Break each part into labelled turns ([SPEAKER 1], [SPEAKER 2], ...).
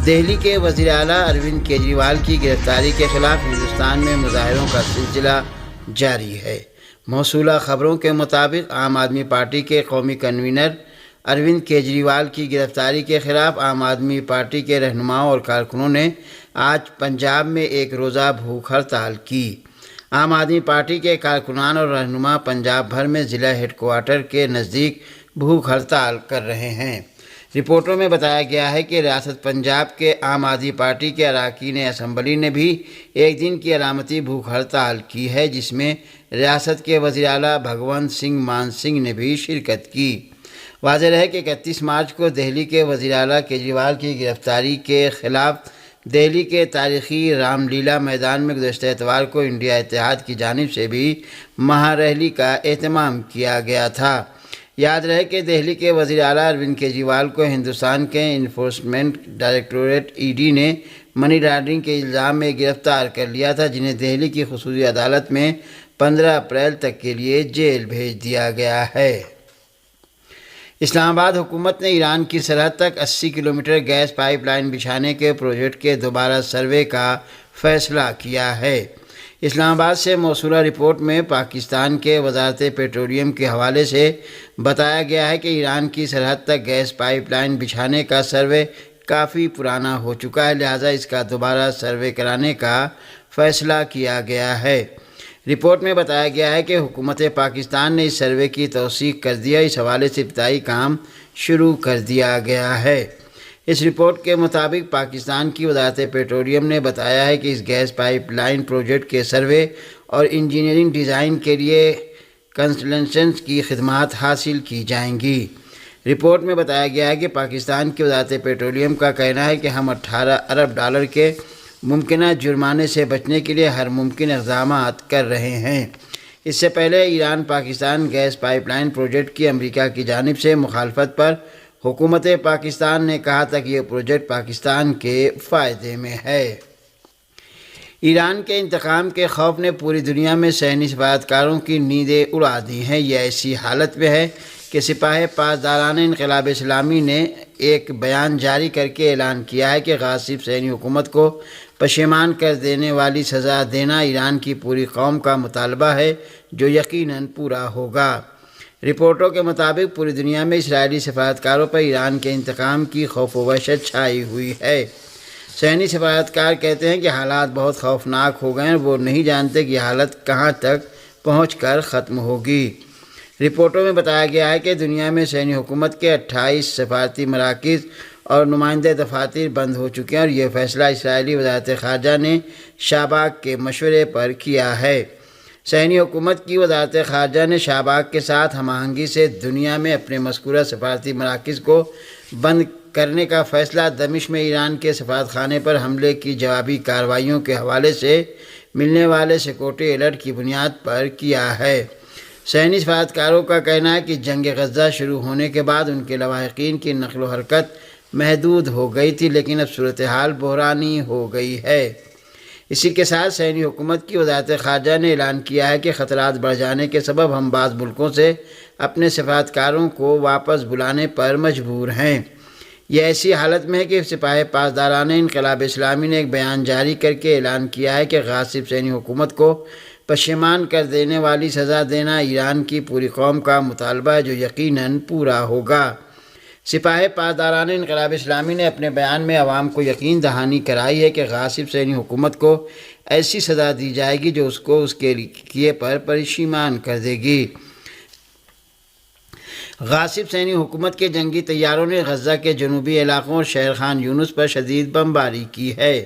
[SPEAKER 1] دہلی کے وزیر اعلیٰ اروند کیجریوال کی گرفتاری کے خلاف ہندوستان میں مظاہروں کا سلسلہ جاری ہے۔ موصولہ خبروں کے مطابق عام آدمی پارٹی کے قومی کنوینر اروند کیجریوال کی گرفتاری کے خلاف عام آدمی پارٹی کے رہنماؤں اور کارکنوں نے آج پنجاب میں ایک روزہ بھوک ہڑتال کی۔ عام آدمی پارٹی کے کارکنان اور رہنما پنجاب بھر میں ضلع ہیڈ کوارٹر کے نزدیک بھوک ہڑتال کر رہے ہیں۔ رپورٹوں میں بتایا گیا ہے کہ ریاست پنجاب کے عام آدمی پارٹی کے اراکین اسمبلی نے بھی ایک دن کی علامتی بھوک ہڑتال کی ہے، جس میں ریاست کے وزیر اعلیٰ بھگونت سنگھ مان سنگھ نے بھی شرکت کی۔ واضح رہے کہ 31 مارچ کو دہلی کے وزیر اعلیٰ کیجریوال کی گرفتاری کے خلاف دہلی کے تاریخی رام لیلا میدان میں گزشتہ اتوار کو انڈیا اتحاد کی جانب سے بھی مہا ریلی کا اہتمام کیا گیا تھا۔ یاد رہے کہ دہلی کے وزیر اعلیٰ اروند کیجریوال کو ہندوستان کے انفورسمنٹ ڈائریکٹوریٹ ED نے منی لانڈرنگ کے الزام میں گرفتار کر لیا تھا، جنہیں دہلی کی خصوصی عدالت میں 15 اپریل تک کے لیے جیل بھیج دیا گیا ہے۔ اسلام آباد حکومت نے ایران کی سرحد تک 80 کلومیٹر گیس پائپ لائن بچھانے کے پروجیکٹ کے دوبارہ سروے کا فیصلہ کیا ہے۔ اسلام آباد سے موصولہ رپورٹ میں پاکستان کے وزارت پیٹرولیم کے حوالے سے بتایا گیا ہے کہ ایران کی سرحد تک گیس پائپ لائن بچھانے کا سروے کافی پرانا ہو چکا ہے، لہٰذا اس کا دوبارہ سروے کرانے کا فیصلہ کیا گیا ہے۔ رپورٹ میں بتایا گیا ہے کہ حکومت پاکستان نے اس سروے کی توثیق کر دیا، اس حوالے سے ابتدائی کام شروع کر دیا گیا ہے۔ اس رپورٹ کے مطابق پاکستان کی وزارت پیٹرولیم نے بتایا ہے کہ اس گیس پائپ لائن پروجیکٹ کے سروے اور انجینئرنگ ڈیزائن کے لیے کنسلٹنٹس کی خدمات حاصل کی جائیں گی۔ رپورٹ میں بتایا گیا ہے کہ پاکستان کی وزارت پیٹرولیم کا کہنا ہے کہ ہم $18 ارب کے ممکنہ جرمانے سے بچنے کے لیے ہر ممکن اقدامات کر رہے ہیں۔ اس سے پہلے Iran Pakistan gas pipeline project کی امریکہ کی جانب سے مخالفت پر حکومت پاکستان نے کہا تھا کہ یہ پروجیکٹ پاکستان کے فائدے میں ہے۔ ایران کے انتقام کے خوف نے پوری دنیا میں صہیونی سفارتکاروں کی نیندیں اڑا دی ہیں۔ یہ ایسی حالت میں ہے کہ سپاہ پاسداران انقلاب اسلامی نے ایک بیان جاری کر کے اعلان کیا ہے کہ غاصب صہیونی حکومت کو پشیمان کر دینے والی سزا دینا ایران کی پوری قوم کا مطالبہ ہے، جو یقیناً پورا ہوگا۔ رپورٹوں کے مطابق پوری دنیا میں اسرائیلی سفارتکاروں پر ایران کے انتقام کی خوف و وحشت چھائی ہوئی ہے۔ صہیونی سفارتکار کہتے ہیں کہ حالات بہت خوفناک ہو گئے ہیں، وہ نہیں جانتے کہ یہ حالت کہاں تک پہنچ کر ختم ہوگی۔ رپورٹوں میں بتایا گیا ہے کہ دنیا میں صہیونی حکومت کے 28 سفارتی مراکز اور نمائندہ دفاتر بند ہو چکے ہیں، اور یہ فیصلہ اسرائیلی وزارت خارجہ نے شاباک کے مشورے پر کیا ہے۔ صہیونی حکومت کی وزارت خارجہ نے شاباک کے ساتھ ہم آہنگی سے دنیا میں اپنے مذکورہ سفارتی مراکز کو بند کرنے کا فیصلہ دمشق میں ایران کے سفارتخانے پر حملے کی جوابی کارروائیوں کے حوالے سے ملنے والے سیکورٹی الرٹ کی بنیاد پر کیا ہے۔ صہیونی سفارتکاروں کا کہنا ہے کہ جنگ غزہ شروع ہونے کے بعد ان کے لواحقین کی نقل و حرکت محدود ہو گئی تھی، لیکن اب صورتحال بحرانی ہو گئی ہے۔ اسی کے ساتھ صہیونی حکومت کی وزارت خارجہ نے اعلان کیا ہے کہ خطرات بڑھ جانے کے سبب ہم بعض ملکوں سے اپنے سفارتکاروں کو واپس بلانے پر مجبور ہیں۔ یہ ایسی حالت میں ہے کہ سپاہ پاسداران انقلاب اسلامی نے ایک بیان جاری کر کے اعلان کیا ہے کہ غاصب صہیونی حکومت کو پشیمان کر دینے والی سزا دینا ایران کی پوری قوم کا مطالبہ ہے، جو یقیناً پورا ہوگا۔ سپاہ پاسداران انقلاب اسلامی نے اپنے بیان میں عوام کو یقین دہانی کرائی ہے کہ غاصب صہیونی حکومت کو ایسی سزا دی جائے گی جو اس کو اس کے کیے پر پشیمان کر دے گی۔ غاصب صہیونی حکومت کے جنگی طیاروں نے غزہ کے جنوبی علاقوں اور شہر خان یونس پر شدید بمباری کی ہے۔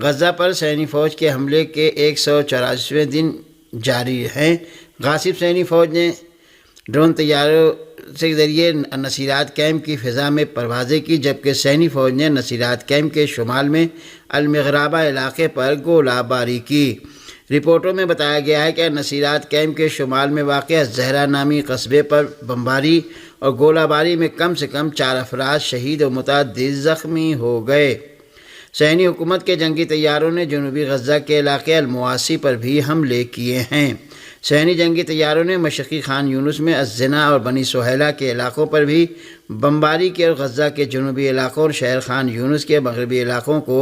[SPEAKER 1] غزہ پر صہیونی فوج کے حملے کے 184ویں دن جاری ہیں۔ غاصب صہیونی فوج نے ڈرون طیاروں سے ذریعے نصیرات کیمپ کی فضا میں پروازیں کی، جبکہ صہیونی فوج نے نصیرات کیمپ کے شمال میں المغرابہ علاقے پر گولہ باری کی۔ رپورٹوں میں بتایا گیا ہے کہ نصیرات کیمپ کے شمال میں واقع زہرا نامی قصبے پر بمباری اور گولہ باری میں کم سے کم 4 افراد شہید اور متعدد زخمی ہو گئے۔ صہیونی حکومت کے جنگی طیاروں نے جنوبی غزہ کے علاقے المواسی پر بھی حملے کیے ہیں۔ صہیونی جنگی طیاروں نے مشرقی خان یونس میں الزنا اور بنی سہیلہ کے علاقوں پر بھی بمباری کی اور غزہ کے جنوبی علاقوں اور شہر خان یونس کے مغربی علاقوں کو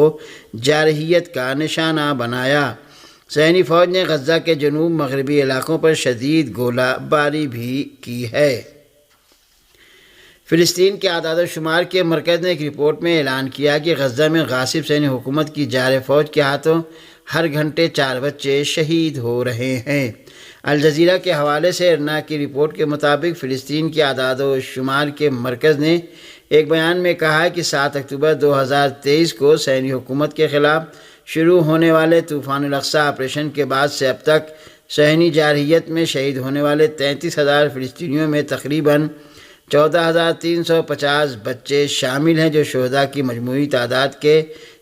[SPEAKER 1] جارحیت کا نشانہ بنایا۔ صہیونی فوج نے غزہ کے جنوب مغربی علاقوں پر شدید گولہ باری بھی کی ہے۔ فلسطین کے اعداد و شمار کے مرکز نے ایک رپورٹ میں اعلان کیا کہ غزہ میں غاصب صہیونی حکومت کی جارح فوج کے ہاتھوں ہر گھنٹے 4 بچے شہید ہو رہے ہیں۔ الجزیرہ کے حوالے سے ارنا کی رپورٹ کے مطابق فلسطین کے اعداد و شمار کے مرکز نے ایک بیان میں کہا کہ 7 اکتوبر 2023 کو صہیونی حکومت کے خلاف شروع ہونے والے طوفان الاقصی آپریشن کے بعد سے اب تک صہیونی جارحیت میں شہید ہونے والے 33,000 فلسطینیوں میں تقریباً 14,350 بچے شامل ہیں، جو شہداء کی مجموعی تعداد کے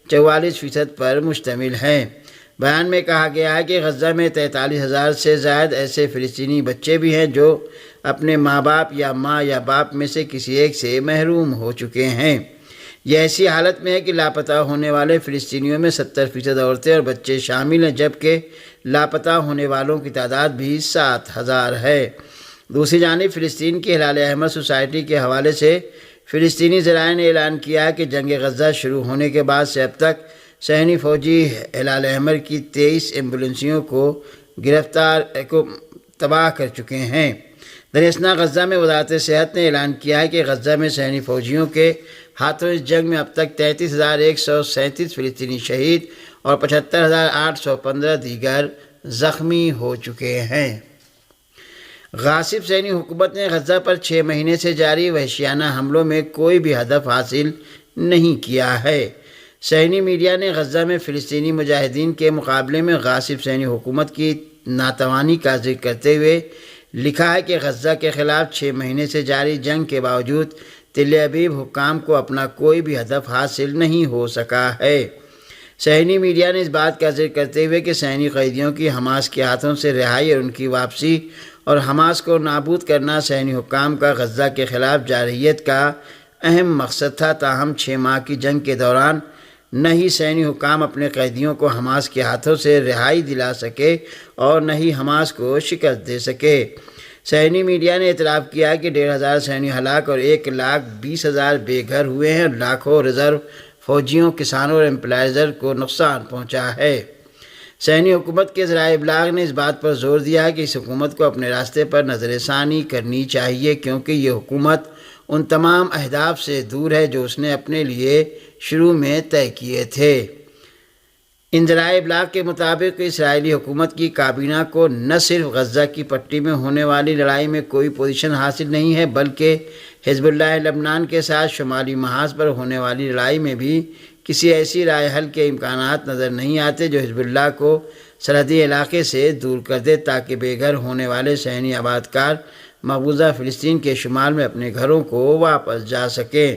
[SPEAKER 1] 44% پر مشتمل ہیں۔ بیان میں کہا گیا ہے کہ غزہ میں 43,000 سے زائد ایسے فلسطینی بچے بھی ہیں جو اپنے ماں باپ یا ماں یا باپ میں سے کسی ایک سے محروم ہو چکے ہیں۔ یہ ایسی حالت میں ہے کہ لاپتہ ہونے والے فلسطینیوں میں 70% عورتیں اور بچے شامل ہیں، جبکہ لاپتہ ہونے والوں کی تعداد بھی 7,000 ہے۔ دوسری جانب فلسطین کی ہلال احمر سوسائٹی کے حوالے سے فلسطینی ذرائع نے اعلان کیا کہ جنگ غزہ شروع ہونے کے بعد سے اب تک صہیونی فوجی ہلال احمر کی 23 ایمبولینسوں کو تباہ کر چکے ہیں۔ در اثنا غزہ میں وزارت صحت نے اعلان کیا ہے کہ غزہ میں صہیونی فوجیوں کے ہاتھوں اس جنگ میں اب تک 33,137 فلسطینی شہید اور 75,815 دیگر زخمی ہو چکے ہیں۔ غاصب صہیونی حکومت نے غزہ پر 6 مہینے سے جاری وحشیانہ حملوں میں کوئی بھی ہدف حاصل نہیں کیا ہے۔ صہیونی میڈیا نے غزہ میں فلسطینی مجاہدین کے مقابلے میں غاصب صہیونی حکومت کی ناتوانی کا ذکر کرتے ہوئے لکھا ہے کہ غزہ کے خلاف 6 مہینے سے جاری جنگ کے باوجود تل ابیب حکام کو اپنا کوئی بھی ہدف حاصل نہیں ہو سکا ہے۔ صہیونی میڈیا نے اس بات کا ذکر کرتے ہوئے کہ صہیونی قیدیوں کی حماس کے ہاتھوں سے رہائی اور ان کی واپسی اور حماس کو نابود کرنا صہیونی حکام کا غزہ کے خلاف جارحیت کا اہم مقصد تھا، تاہم 6 ماہ کی جنگ کے دوران نہ ہی صہیونی حکام اپنے قیدیوں کو حماس کے ہاتھوں سے رہائی دلا سکے اور نہ ہی حماس کو شکست دے سکے۔ صہیونی میڈیا نے اعتراف کیا کہ 1,500 صہیونی ہلاک اور 1,20,000 بے گھر ہوئے ہیں اور لاکھوں ریزرو فوجیوں، کسانوں اور امپلائزر کو نقصان پہنچا ہے۔ صہیونی حکومت کے ذرائع ابلاغ نے اس بات پر زور دیا کہ اس حکومت کو اپنے راستے پر نظر ثانی کرنی چاہیے، کیونکہ یہ حکومت ان تمام اہداف سے دور ہے جو اس نے اپنے لیے شروع میں طے کیے تھے۔ ان ذرائع ابلاغ کے مطابق اسرائیلی حکومت کی کابینہ کو نہ صرف غزہ کی پٹی میں ہونے والی لڑائی میں کوئی پوزیشن حاصل نہیں ہے، بلکہ حزب اللہ لبنان کے ساتھ شمالی محاذ پر ہونے والی لڑائی میں بھی کسی ایسی رائے حل کے امکانات نظر نہیں آتے جو حزب اللہ کو سرحدی علاقے سے دور کر دے، تاکہ بے گھر ہونے والے صہیونی آباد کار مقبوضہ فلسطین کے شمال میں اپنے گھروں کو واپس جا سکیں۔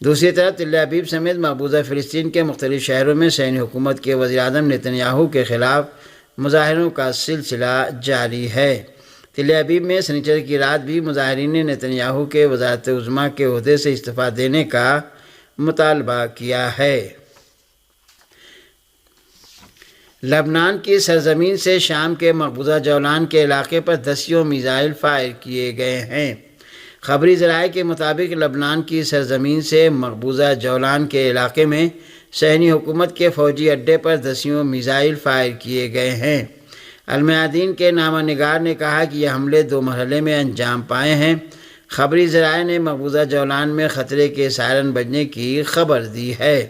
[SPEAKER 1] دوسری طرف تل ابیب سمیت مقبوضہ فلسطین کے مختلف شہروں میں صہیونی حکومت کے وزیر اعظم نتن یاہو کے خلاف مظاہروں کا سلسلہ جاری ہے۔ تل ابیب میں سنیچر کی رات بھی مظاہرین نے نتن یاہو کے وزارت عظمیٰ کے عہدے سے استعفیٰ دینے کا مطالبہ کیا ہے۔ لبنان کی سرزمین سے شام کے مقبوضہ جولان کے علاقے پر 10 میزائل فائر کیے گئے ہیں۔ خبری ذرائع کے مطابق لبنان کی سرزمین سے مقبوضہ جولان کے علاقے میں صہیونی حکومت کے فوجی اڈے پر 10 میزائل فائر کیے گئے ہیں۔ المیادین کے نامہ نگار نے کہا کہ یہ حملے 2 مرحلے میں انجام پائے ہیں۔ خبری ذرائع نے مقبوضہ جولان میں خطرے کے سائرن بجنے کی خبر دی ہے۔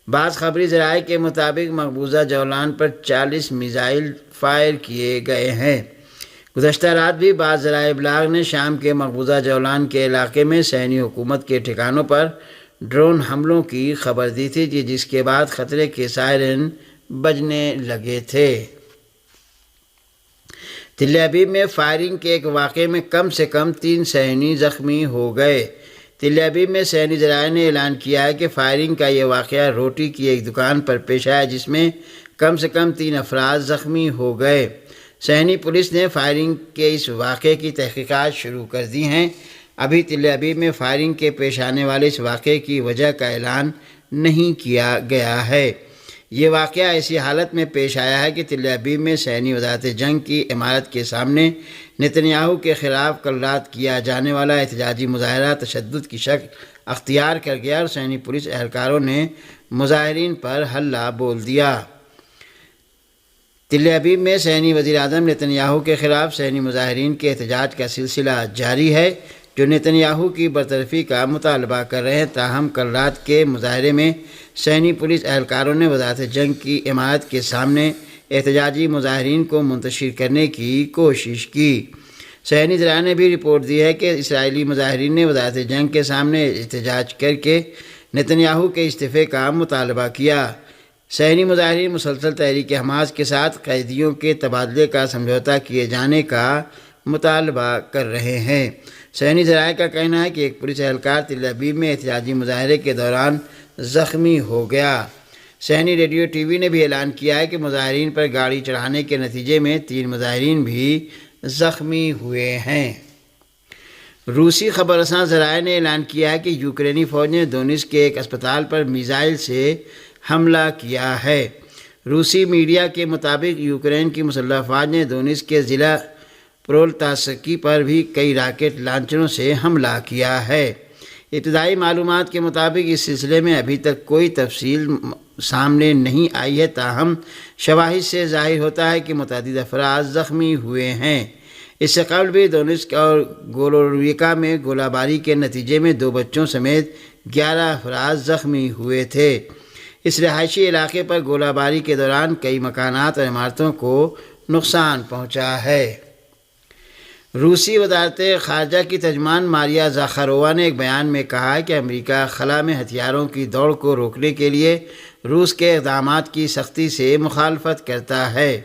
[SPEAKER 1] بعض خبری ذرائع کے مطابق مقبوضہ جولان پر 40 میزائل فائر کیے گئے ہیں۔ گزشتہ رات بھی بعض ذرائع ابلاغ نے شام کے مقبوضہ جولان کے علاقے میں صہیونی حکومت کے ٹھکانوں پر ڈرون حملوں کی خبر دی تھی، جس کے بعد خطرے کے سائرن بجنے لگے تھے۔ تل ابیب میں فائرنگ کے ایک واقعے میں کم سے کم 3 صہیونی زخمی ہو گئے۔ تل ابیب میں صہیونی ذرائع نے اعلان کیا ہے کہ فائرنگ کا یہ واقعہ روٹی کی ایک دکان پر پیش آیا، جس میں کم سے کم 3 افراد زخمی ہو گئے۔ صہیونی پولیس نے فائرنگ کے اس واقعے کی تحقیقات شروع کر دی ہیں۔ ابھی تل ابیب میں فائرنگ کے پیش آنے والے اس واقعے کی وجہ کا اعلان نہیں کیا گیا ہے۔ یہ واقعہ ایسی حالت میں پیش آیا ہے کہ تل ابیب میں صہیونی وزارت جنگ کی عمارت کے سامنے نتنیاہو کے خلاف کل رات کیا جانے والا احتجاجی مظاہرہ تشدد کی شکل اختیار کر گیا اور صہیونی پولیس اہلکاروں نے مظاہرین پر حلہ بول دیا۔ تل ابیب میں صہیونی وزیر اعظم نتنیاہو کے خلاف صہیونی مظاہرین کے احتجاج کا سلسلہ جاری ہے جو نتنیاہو کی برطرفی کا مطالبہ کر رہے ہیں۔ تاہم کل رات کے مظاہرے میں صہیونی پولیس اہلکاروں نے وزارت جنگ کی عمارت کے سامنے احتجاجی مظاہرین کو منتشر کرنے کی کوشش کی۔ صہیونی ذرائع نے بھی رپورٹ دی ہے کہ اسرائیلی مظاہرین نے وزارت جنگ کے سامنے احتجاج کر کے نتنیاہو کے استعفے کا مطالبہ کیا۔ صہیونی مظاہرین مسلسل تحریک حماس کے ساتھ قیدیوں کے تبادلے کا سمجھوتا کیے جانے کا مطالبہ کر رہے ہیں۔ صہیونی ذرائع کا کہنا ہے کہ ایک پولیس اہلکار تل ابیب میں احتجاجی مظاہرے کے دوران زخمی ہو گیا۔ صہیونی ریڈیو ٹی وی نے بھی اعلان کیا ہے کہ مظاہرین پر گاڑی چڑھانے کے نتیجے میں 3 مظاہرین بھی زخمی ہوئے ہیں۔ روسی خبر رساں ذرائع نے اعلان کیا ہے کہ یوکرینی فوج نے دونیتسک کے ایک اسپتال پر میزائل سے حملہ کیا ہے۔ روسی میڈیا کے مطابق یوکرین کی مسلح افواج نے دونیتسک کے ضلع پرولتاسکی پر بھی کئی راکٹ لانچروں سے حملہ کیا ہے۔ ابتدائی معلومات کے مطابق اس سلسلے میں ابھی تک کوئی تفصیل سامنے نہیں آئی ہے، تاہم شواہد سے ظاہر ہوتا ہے کہ متعدد افراد زخمی ہوئے ہیں۔ اس سے قبل بھی دونیتسک اور گولورویکا میں گولہ باری کے نتیجے میں 2 بچوں سمیت 11 افراد زخمی ہوئے تھے۔ اس رہائشی علاقے پر گولہ باری کے دوران کئی مکانات اور عمارتوں کو نقصان پہنچا ہے۔ روسی وزارت خارجہ کی ترجمان ماریا زاخارووا نے ایک بیان میں کہا کہ امریکہ خلا میں ہتھیاروں کی دوڑ کو روکنے کے لیے روس کے اقدامات کی سختی سے مخالفت کرتا ہے۔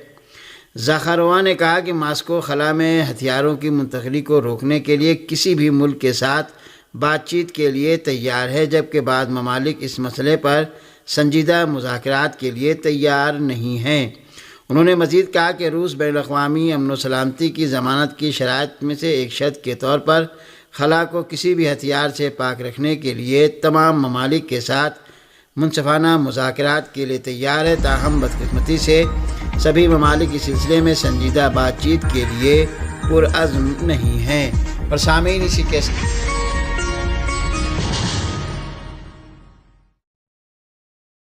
[SPEAKER 1] زاخارووا نے کہا کہ ماسکو خلا میں ہتھیاروں کی منتقلی کو روکنے کے لیے کسی بھی ملک کے ساتھ بات چیت کے لیے تیار ہے، جبکہ بعض ممالک اس مسئلے پر سنجیدہ مذاکرات کے لیے تیار نہیں ہیں۔ انہوں نے مزید کہا کہ روس بین الاقوامی امن و سلامتی کی ضمانت کی شرائط میں سے ایک شرط کے طور پر خلا کو کسی بھی ہتھیار سے پاک رکھنے کے لیے تمام ممالک کے ساتھ منصفانہ مذاکرات کے لیے تیار ہے، تاہم بدقسمتی سے سبھی ممالک اس سلسلے میں سنجیدہ بات چیت کے لیے پرعزم نہیں ہیں۔ اور سامعین، اسی کے